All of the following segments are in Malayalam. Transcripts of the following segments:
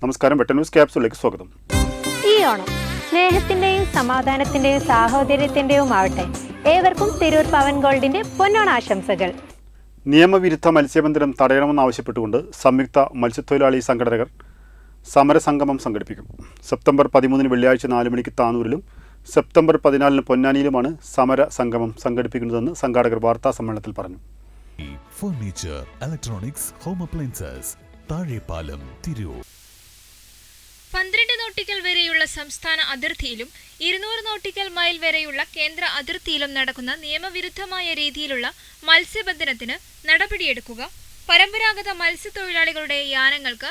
നമസ്കാരം. വെട്ട ന്യൂസ് ക്യാപ്സൂളിലേക്ക് സ്വാഗതം. ഈ ഓണം സ്നേഹത്തിന്റെയും സമാധാനത്തിന്റെയും സാഹോദര്യത്തിന്റെയും ആവട്ടെ. ഏവർക്കും തിരൂർ പവൻ ഗോൾഡിന്റെ പൊന്നോണ ആശംസകൾ. നിയമവിരുദ്ധ മത്സ്യബന്ധനം തടയണമെന്നാവശ്യപ്പെട്ടുകൊണ്ട് സംയുക്ത മത്സ്യത്തൊഴിലാളി സംഘടനകൾ സമരസംഗമം സംഘടിപ്പിക്കും. സെപ്റ്റംബർ 13 വെള്ളിയാഴ്ച 4 മണിക്ക് താനൂരിലും സെപ്റ്റംബർ 14 പൊന്നാനിയിലുമാണ് സമര സംഗമം സംഘടിപ്പിക്കുന്നതെന്ന് സംഘാടകർ വാർത്താ സമ്മേളനത്തിൽ പറഞ്ഞു. Furniture, electronics, home appliances, Thazhepalam, Tirur. 12 nautical വരെയുള്ള സംസ്ഥാന അതിർത്തിയിലും 200 നോട്ടിക്കൽ മൈൽ വരെയുള്ള കേന്ദ്ര അതിർത്തിയിലും നടക്കുന്ന നിയമവിരുദ്ധമായ രീതിയിലുള്ള മത്സ്യബന്ധനത്തിന് നടപടിയെടുക്കുക. പരമ്പരാഗത മത്സ്യത്തൊഴിലാളികളുടെ യാനങ്ങൾക്ക്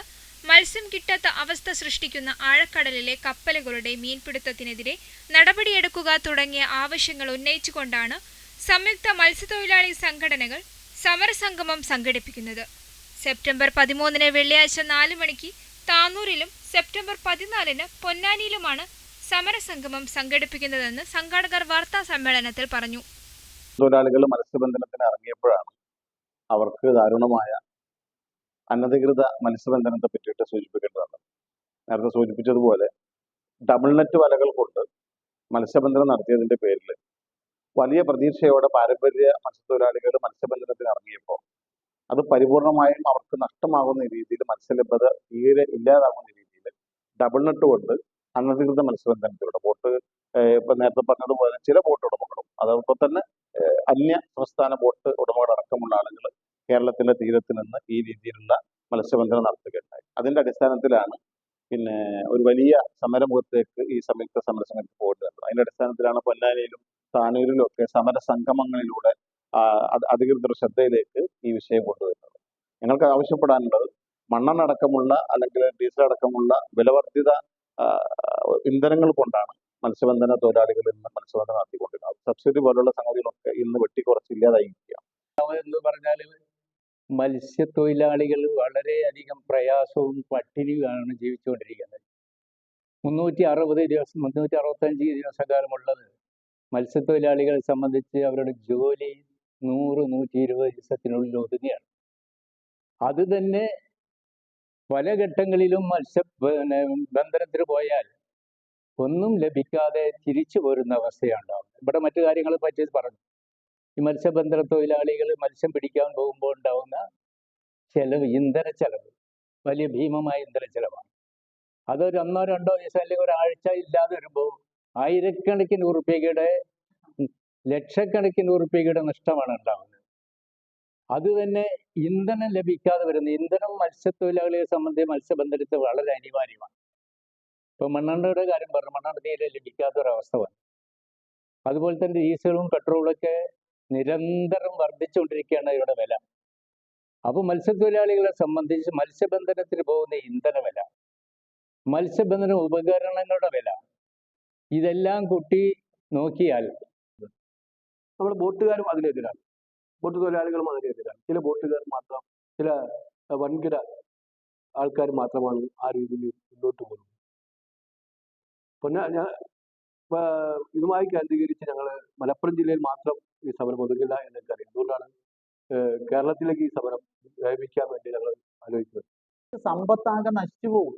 മത്സ്യം കിട്ടാത്ത അവസ്ഥ സൃഷ്ടിക്കുന്ന ആഴക്കടലിലെ കപ്പലുകളുടെ മീൻപിടുത്തത്തിനെതിരെ നടപടിയെടുക്കുക തുടങ്ങിയ ആവശ്യങ്ങൾ ഉന്നയിച്ചുകൊണ്ടാണ് സംയുക്ത മത്സ്യത്തൊഴിലാളി സംഘടനകൾ സമരസംഗമം സംഘടിപ്പിക്കുന്നത്. സെപ്റ്റംബർ 13 വെള്ളിയാഴ്ച 4 മണിക്ക് താനൂരിലും സെപ്റ്റംബർ 14 പൊന്നാനിയിലുമാണ് സമരസംഗമം സംഘടിപ്പിക്കുന്നതെന്ന് സംഘാടകർ വാർത്താ സമ്മേളനത്തിൽ പറഞ്ഞു. തൊഴിലാളികൾ മത്സ്യബന്ധനത്തിന് ഇറങ്ങിയപ്പോഴാണ് അവർക്ക് ദാരുണമായ അനധികൃത മത്സ്യബന്ധനത്തെ പറ്റിയിട്ട് സൂചിപ്പിക്കേണ്ടതാണ്. നേരത്തെ സൂചിപ്പിച്ചതുപോലെ ഡബിൾ നെറ്റ് വലകൾ കൊണ്ട് മത്സ്യബന്ധനം നടത്തിയതിന്റെ പേരിൽ വലിയ പ്രതീക്ഷയോടെ പാരമ്പര്യ മത്സ്യത്തൊഴിലാളികൾ മത്സ്യബന്ധനത്തിന് ഇറങ്ങിയപ്പോൾ അത് പരിപൂർണമായും അവർക്ക് നഷ്ടമാകുന്ന രീതിയിൽ മത്സ്യലഭ്യത തീരെ ഇല്ലാതാകുന്ന രീതിയിൽ ഡബിൾ നെറ്റ് കൊണ്ട് അനധികൃത മത്സ്യബന്ധനത്തിലൂടെ ബോട്ട് ഇപ്പൊ നേരത്തെ പറഞ്ഞതുപോലെ ചില ബോട്ട് ഉടമകളും അതോടൊപ്പം തന്നെ അന്യ സംസ്ഥാന ബോട്ട് ഉടമകളടക്കമുള്ള ആളുകൾ കേരളത്തിന്റെ തീരത്ത് നിന്ന് ഈ രീതിയിലുള്ള മത്സ്യബന്ധനം നടത്തുകയുണ്ടായി. അതിന്റെ അടിസ്ഥാനത്തിലാണ് ഒരു വലിയ സമരമുഖത്തേക്ക് ഈ സംയുക്ത സമരസമിതി പോയിട്ടുള്ളത്. അതിന്റെ അടിസ്ഥാനത്തിലാണ് പൊന്നാനിയിലും താനൂരിലും ഒക്കെ സമര സംഗമങ്ങളിലൂടെ അധികൃതർ ശ്രദ്ധയിലേക്ക് ഈ വിഷയം കൊണ്ടുവരുന്നത്. ഞങ്ങൾക്ക് ആവശ്യപ്പെടാനുള്ളത് മണ്ണെണ്ണ അടക്കമുള്ള അല്ലെങ്കിൽ ഡീസൽ അടക്കമുള്ള വിലവർദ്ധിത ഇന്ധനങ്ങൾ കൊണ്ടാണ് മത്സ്യബന്ധന തൊഴിലാളികൾ ഇന്ന് മത്സ്യബന്ധനം നടത്തിക്കൊണ്ടിരുന്നത്. സബ്സിഡി പോലുള്ള സംഗതികളൊക്കെ ഇന്ന് വെട്ടിക്കുറച്ചില്ലാതായിരിക്കുക എന്ന് പറഞ്ഞാൽ മത്സ്യത്തൊഴിലാളികൾ വളരെയധികം പ്രയാസവും പട്ടിണിയുമാണ് ജീവിച്ചുകൊണ്ടിരിക്കുന്നത്. 365 ദിവസക്കാലമുള്ളത് മത്സ്യത്തൊഴിലാളികളെ സംബന്ധിച്ച് അവരുടെ ജോലി 100-120 ദിവസത്തിനുള്ളിൽ ഒതുങ്ങുകയാണ്. അത് തന്നെ പല ഘട്ടങ്ങളിലും ബന്ധനത്തിന് പോയാൽ ഒന്നും ലഭിക്കാതെ തിരിച്ചു പോരുന്ന അവസ്ഥയുണ്ടാവും. ഇവിടെ മറ്റു കാര്യങ്ങളെ പറ്റി പറഞ്ഞു. ഈ മത്സ്യബന്ധന തൊഴിലാളികൾ മത്സ്യം പിടിക്കാൻ പോകുമ്പോൾ ഉണ്ടാവുന്ന ചെലവ്, ഇന്ധന ചെലവ് വലിയ ഭീമമായ ഇന്ധന ചെലവാണ്. അതൊരു 1-2 ദിവസം അല്ലെങ്കിൽ ഒരാഴ്ച ഇല്ലാതെ വരുമ്പോൾ ആയിരക്കണക്കിന് ഉറുപ്പികയുടെ ലക്ഷക്കണക്കിന് ഉറുപ്പികയുടെ നഷ്ടമാണ് ഉണ്ടാകുന്നത്. അത് തന്നെ ഇന്ധനം ലഭിക്കാതെ വരുന്ന ഇന്ധനം മത്സ്യത്തൊഴിലാളികളെ സംബന്ധിച്ച് മത്സ്യബന്ധനത്തിൽ വളരെ അനിവാര്യമാണ്. ഇപ്പൊ മണ്ണെണ്ണയുടെ കാര്യം പറഞ്ഞു, മണ്ണെണ്ണ തീരെ ലഭിക്കാത്തൊരവസ്ഥ വന്നു. അതുപോലെ തന്നെ ഡീസലും പെട്രോളൊക്കെ നിരന്തരം വർദ്ധിച്ചുകൊണ്ടിരിക്കുകയാണ് ഇവിടെ വില. അപ്പോൾ മത്സ്യത്തൊഴിലാളികളെ സംബന്ധിച്ച് മത്സ്യബന്ധനത്തിന് പോകുന്ന ഇന്ധന വില, മത്സ്യബന്ധന ഉപകരണങ്ങളുടെ വില, ഇതെല്ലാം കൂട്ടി നോക്കിയാൽ നമ്മുടെ ബോട്ടുകാരും അതിനെതിരാണ്, ബോട്ട് തൊഴിലാളികളും അതിനെതിരാണ്. ചില ബോട്ടുകാർ മാത്രം, ചില വൻകിട ആൾക്കാർ മാത്രമാണ് ആ രീതിയിൽ മുന്നോട്ട് പോകുന്നത്. പിന്നെ ഇതുമായി കേന്ദ്രീകരിച്ച് ഞങ്ങൾ മലപ്പുറം ജില്ലയിൽ മാത്രം ഈ സമരം ഒതുങ്ങില്ല എന്നെനിക്കറിയാം. അതുകൊണ്ടാണ് കേരളത്തിലേക്ക് ഈ സമരം വ്യാപിക്കാൻ വേണ്ടി ഞങ്ങൾ ആലോചിക്കുന്നത്. സമ്പത്താകെ നശിച്ചു പോകും.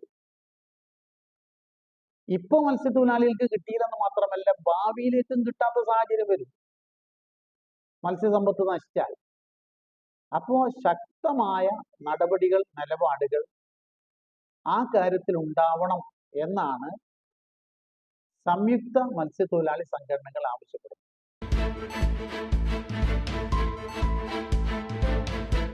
ഇപ്പൊ മത്സ്യത്തൊഴിലാളികൾക്ക് കിട്ടിയില്ലെന്ന് മാത്രമല്ല, ഭാവിയിലേക്കും കിട്ടാത്ത സാഹചര്യം വരും മത്സ്യസമ്പത്ത് നശിച്ചാൽ. അപ്പോ ശക്തമായ നടപടികൾ, നിലപാടുകൾ ആ കാര്യത്തിൽ ഉണ്ടാവണം എന്നാണ് സംയുക്ത മത്സ്യത്തൊഴിലാളി സംഘടനകൾ ആവശ്യപ്പെടുന്നത്.